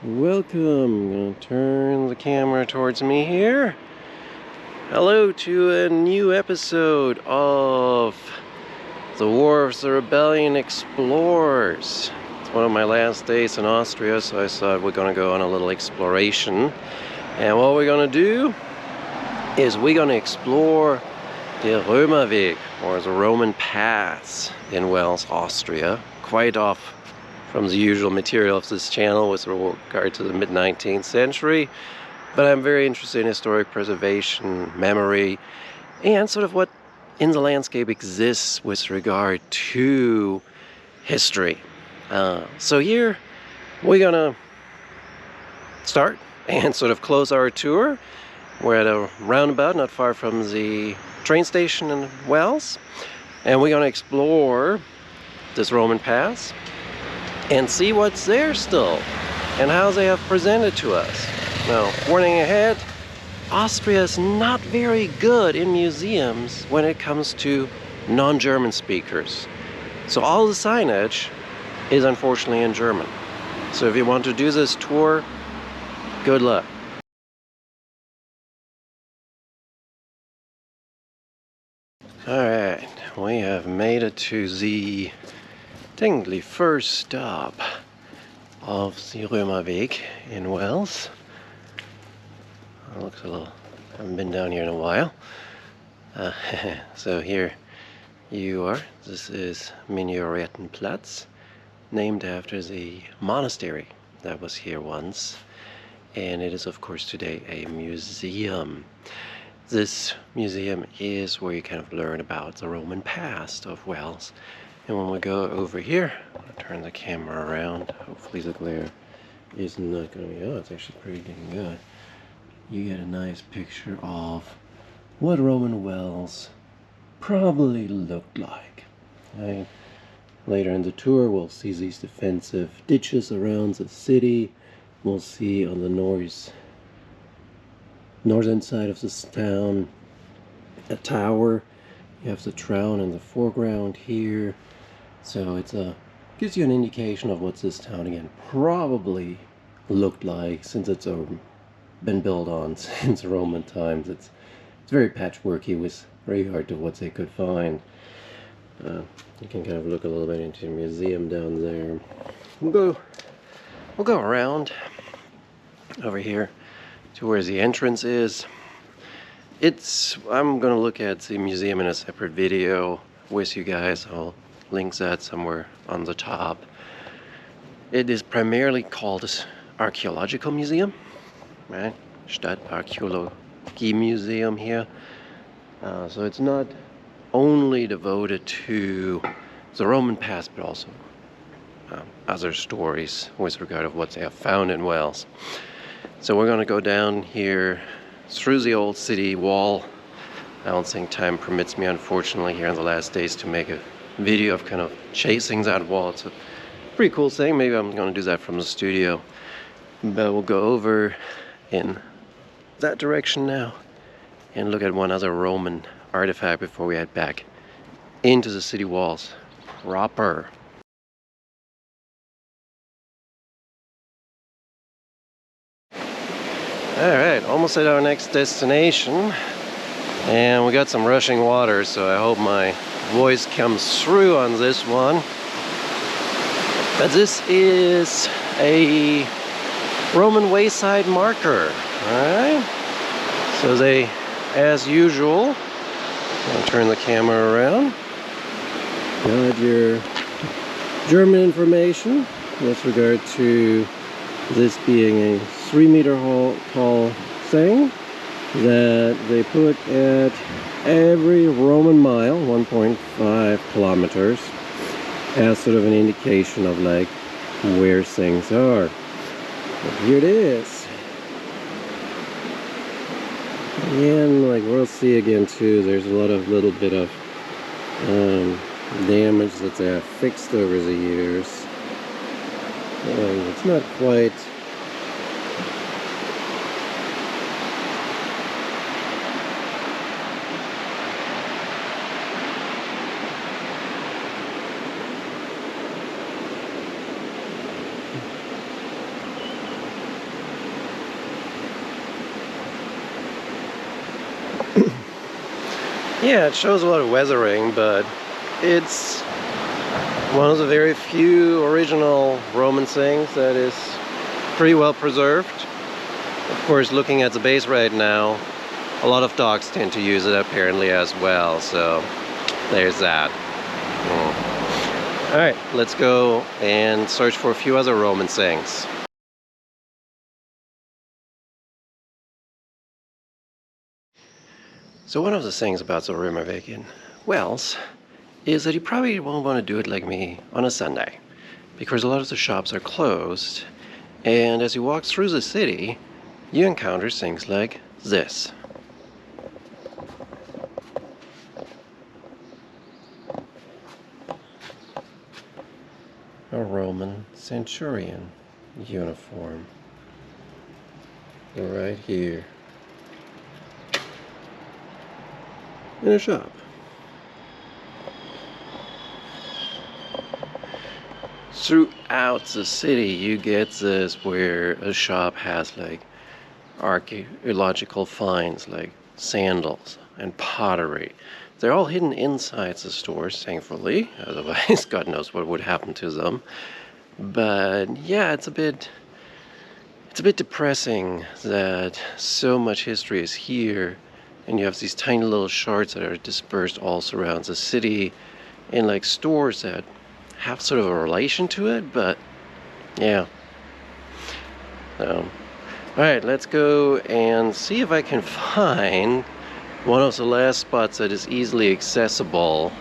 Welcome. I'm going to turn the camera towards me here. Hello to a new episode of The War of the Rebellion Explorers. It's one of my last days in Austria, so I thought we're going to go on a little exploration. And what we're going to do is we're going to explore the Römerweg, or the Roman Pass in Wels, Austria, quite off from the usual material of this channel with regard to the mid-19th century. But I'm very interested in historic preservation, memory, and sort of what in the landscape exists with regard to history. So here we're gonna start and sort of close our tour. We're at a roundabout not far from the train station in Wels, and we're gonna explore this Roman Pass and see what's there still and how they have presented to us. Now, warning ahead, Austria is not very good in museums when it comes to non-German speakers. So all the signage is unfortunately in German. So if you want to do this tour, good luck. Alright, we have made it to the technically first stop of the Römerweg in Wels. It looks a little, I haven't been down here in a while. So here you are. This is Platz, named after the monastery that was here once. And it is of course today a museum. This museum is where you kind of learn about the Roman past of Wels. And when we go over here, I'll turn the camera around. Hopefully the glare is not going to be, oh, it's actually pretty dang good. You get a nice picture of what Roman Wels probably looked like. Right? Later in the tour, we'll see these defensive ditches around the city. We'll see on the northern side of this town a tower. You have the Traun in the foreground here. So it gives you an indication of what this town again probably looked like, since it's been built on since Roman times. It's very patchworky with regard to what they could find. You can kind of look a little bit into the museum down there. We'll go around over here to where the entrance is. I'm gonna look at the museum in a separate video with you guys. I'll link that somewhere on the top. It is primarily called an archaeological museum, right? Stadtarchäologie Museum here. So it's not only devoted to the Roman past, but also other stories with regard to what they have found in Wels. So we're going to go down here through the old city wall. I don't think time permits me, unfortunately, here in the last days to make a video of kind of chasing that wall. It's a pretty cool thing. Maybe I'm going to do that from the studio. But we'll go over in that direction now and look at one other Roman artifact before we head back into the city walls proper. Alright, almost at our next destination, and we got some rushing water, so I hope my voice comes through on this one. But this is a Roman wayside marker. Alright, so they, as usual, I'll turn the camera around, got your German information with regard to this being a 3-meter tall thing that they put at every Roman mile, 1.5 kilometers, as sort of an indication of like where things are. But here it is. And like we'll see again too, there's a lot of little bit of damage that they have fixed over the years. It's not quite Yeah, it shows a lot of weathering, but it's one of the very few original Roman things that is pretty well preserved. Of course, looking at the base right now, a lot of dogs tend to use it apparently as well, so there's that. Alright, let's go and search for a few other Roman things. So one of the things about the Römerweg in Wels is that you probably won't want to do it like me on a Sunday, because a lot of the shops are closed, and as you walk through the city, you encounter things like this. A Roman centurion uniform. Right here. In a shop. Throughout the city you get this where a shop has like archaeological finds like sandals and pottery. They're all hidden inside the stores, thankfully, otherwise God knows what would happen to them. But yeah, it's a bit depressing that so much history is here and you have these tiny little shards that are dispersed all around the city in like stores that have sort of a relation to it, but yeah. Alright, let's go and see if I can find one of the last spots that is easily accessible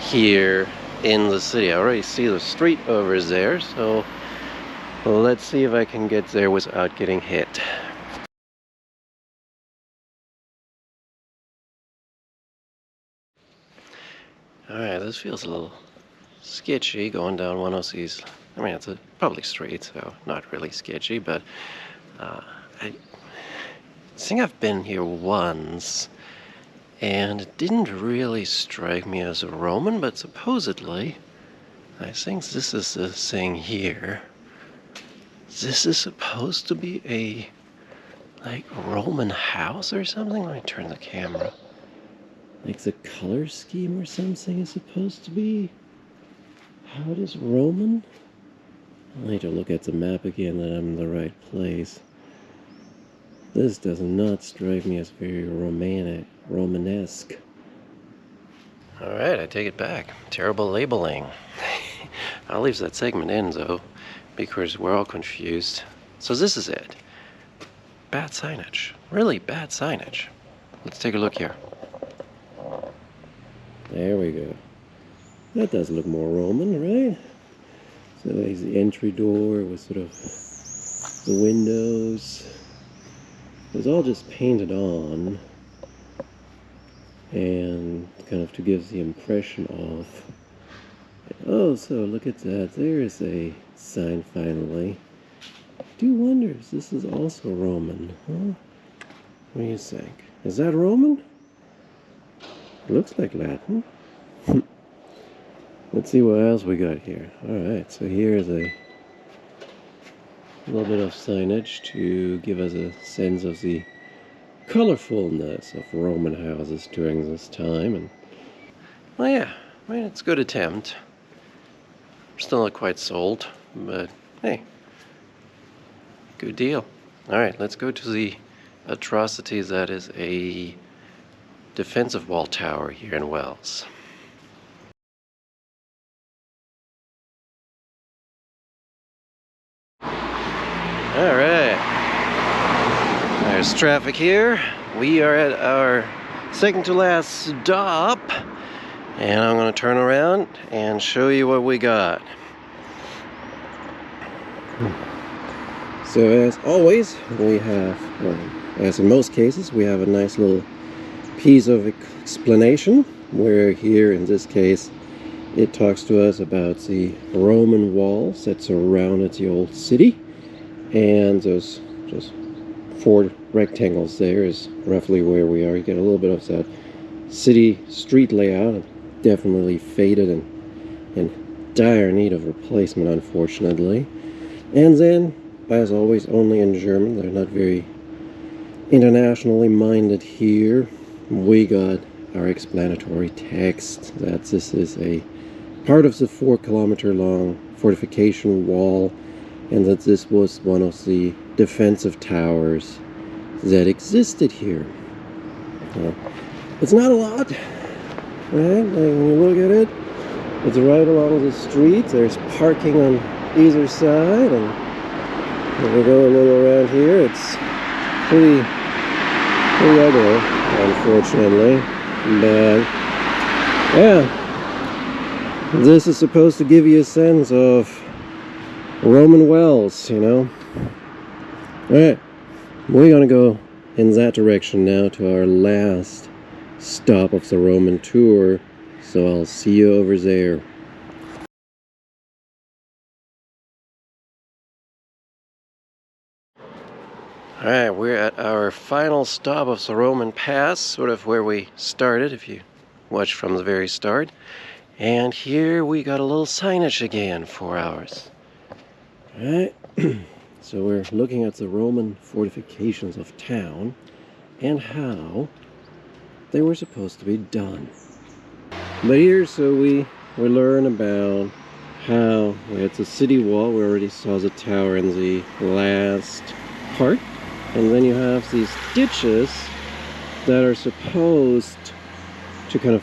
here in the city. I already see the street over there, so let's see if I can get there without getting hit. Alright, this feels a little sketchy going down one of these. I mean, it's a public street, so not really sketchy, but I think I've been here once, and it didn't really strike me as a Roman, but supposedly, I think this is the thing here. This is supposed to be a, like, Roman house or something? Let me turn the camera. Like the color scheme or something is supposed to be how it is Roman? I need to look at the map again that I'm in the right place. This does not strike me as very Romanesque. Alright, I take it back. Terrible labeling. I'll leave that segment in though, because we're all confused. So this is it. Bad signage. Really bad signage. Let's take a look here. There we go. That does look more Roman, right? So there's the entry door with sort of the windows. It was all just painted on, and kind of to give the impression of, oh, so look at that, there is a sign finally. I do wonder if this is also Roman, huh? What do you think? Is that Roman? It looks like Latin. Let's see what else we got here. Alright, so here's a little bit of signage to give us a sense of the colorfulness of Roman houses during this time. And well, yeah, I mean, it's a good attempt. Still not quite sold, but hey, good deal. Alright, let's go to the atrocity that is a defensive wall tower here in Wels. Alright, there's traffic here. We are at our second to last stop, and I'm going to turn around and show you what we got. So as always, we have, well, as in most cases, we have a nice little piece of explanation, where here in this case it talks to us about the Roman walls that surrounded the old city, and those just 4 rectangles there is roughly where we are. You get a little bit of that city street layout, definitely faded and in dire need of replacement, unfortunately. And then, as always, only in German. They're not very internationally minded here. We got our explanatory text that this is a part of the 4-kilometer long fortification wall, and that this was one of the defensive towers that existed here. It's not a lot, right? Like when you look at it, it's right along the street. There's parking on either side, and if we go a little around here, it's pretty ugly, unfortunately. But yeah, this is supposed to give you a sense of Roman Wels, you know. Alright, we're gonna go in that direction now to our last stop of the Roman tour, so I'll see you over there. Alright, we're at our final stop of the Roman Pass, sort of where we started if you watched from the very start. And here we got a little signage again, 4 hours. Alright, so we're looking at the Roman fortifications of town and how they were supposed to be done. But here, so we learn about how it's a city wall. We already saw the tower in the last part. And then you have these ditches that are supposed to kind of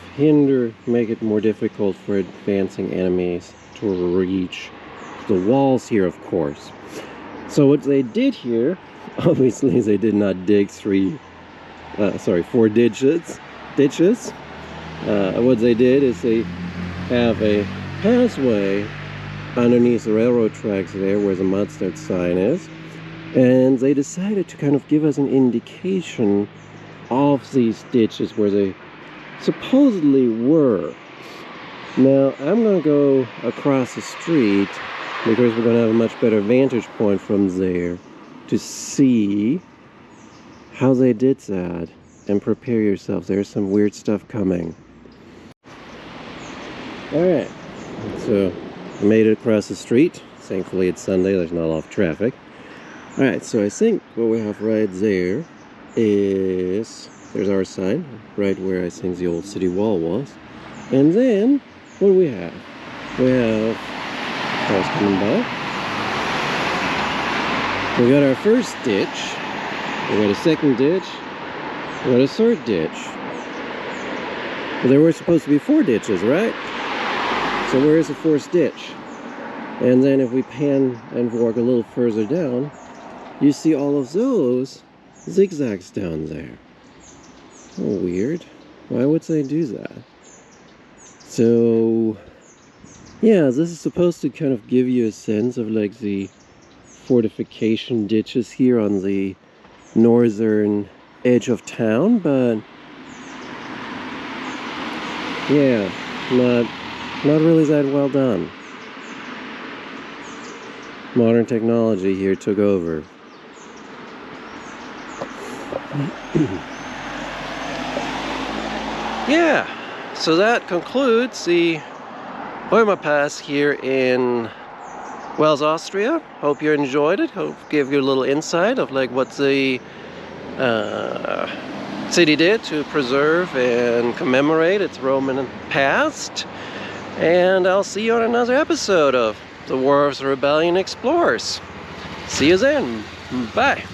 make it more difficult for advancing enemies to reach the walls here, of course. So what they did here, obviously they did not dig 4 ditches. What they did is they have a pathway underneath the railroad tracks there where the Mudstart sign is. And they decided to kind of give us an indication of these ditches where they supposedly were. Now, I'm going to go across the street because we're going to have a much better vantage point from there to see how they did that. And prepare yourself, there's some weird stuff coming. Alright, so I made it across the street. Thankfully it's Sunday, there's not a lot of traffic. Alright, so I think what we have right there is, there's our sign, right where I think the old city wall was. And then, what do we have? We have cars coming by. We got our first ditch. We got a second ditch. We got a third ditch. Well, there were supposed to be 4 ditches, right? So where is the 4th ditch? And then if we pan and walk a little further down, you see all of those zigzags down there. Oh, weird. Why would they do that? So, yeah, this is supposed to kind of give you a sense of like the fortification ditches here on the northern edge of town, but yeah, not really that well done. Modern technology here took over. Yeah, so that concludes the Römer Pass here in Wels, Austria. Hope you enjoyed it. Hope give you a little insight of like what the city did to preserve and commemorate its Roman past. And I'll see you on another episode of the War of the Rebellion Explorers. See you then. Bye.